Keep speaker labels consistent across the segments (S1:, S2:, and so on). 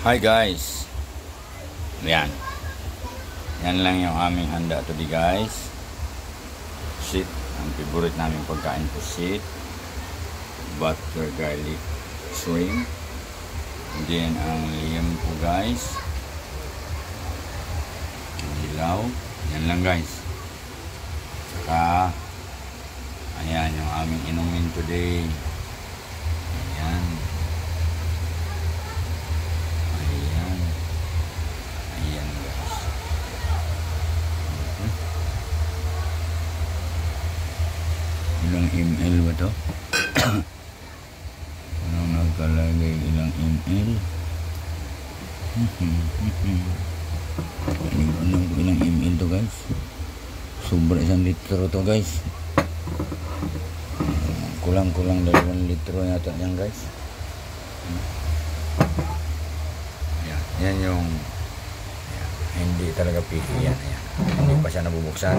S1: Hi guys. Yan. Yan lang yung aming handa today guys. Pusit. Ang favorite namin pagkain pusit. Butter garlic shrimp. And then ang liyem po guys. Dilaw. Yan lang guys. Saka ayan yung aming inumin today. Ayan. Ilang ml ba to? Anong nagkalagay ilang ml? Alam ko ilang ml to guys. Sobra 1 litro to guys. Kulang-kulang 2 litro yata yan guys. Ayan, yan yung hindi talaga picky yan. Ayan. Hindi pa siya nabubuksan.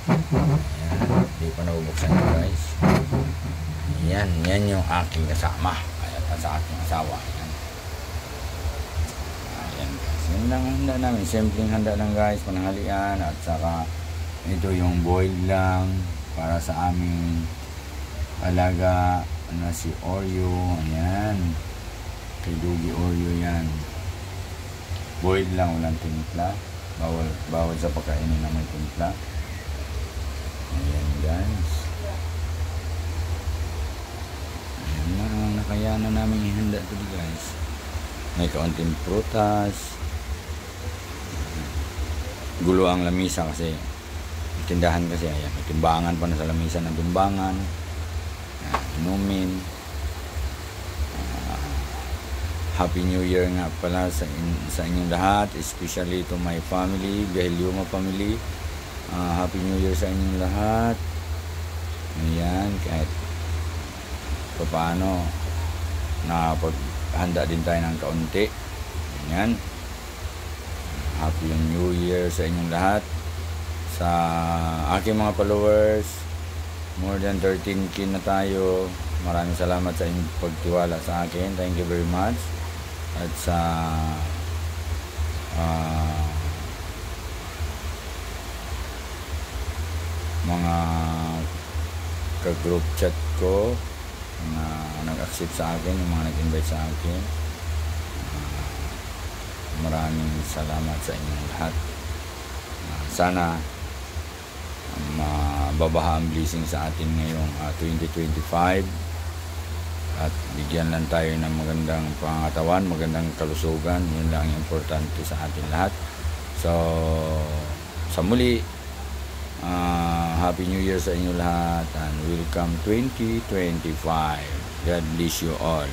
S1: Ayan, hindi pa nabubuksan ito guys. Yan yung aking kasama. Ayan, sa aking asawa. Ayan. Ayan guys. Yan lang handa namin. Simpleng handa lang guys. Pananghalian. At saka ito yung boiled lang para sa aming alaga na si Oreo. Ayan. Kay Dugi Oreo yan. Boiled lang, walang timpla. Bawal sa pagkainin na may timpla. Ayan guys. Ayan na ang nakayanan namin ihanda ito guys. May kaunting prutas. Gulo ang lamisa kasi tindahan kasi ayan. May timbangan pa na sa lamisa ng timbangan. Inumin. Happy New Year nga pala sa inyong lahat, especially to my family, Gahilyuma family. Happy New Year sa inyong lahat. Ayan, kahit paano napaghanda din tayo ng kaunti. Ayan. Happy New Year sa inyong lahat. Sa aking mga followers, more than 13K na tayo. Maraming salamat sa inyong pagtiwala sa akin. Thank you very much. At sa mga ka-group chat ko na nag-accept sa akin, yung mga nag-invite sa akin, maraming salamat sa inyong lahat. Sana mababaha ang blessing sa atin ngayong 2025 at bigyan lang tayo ng magandang pangatawan, magandang kalusugan. Yun lang ang importante sa atin lahat. So sa muli, Happy New Year sa inyo lahat and welcome 2025. God bless you all.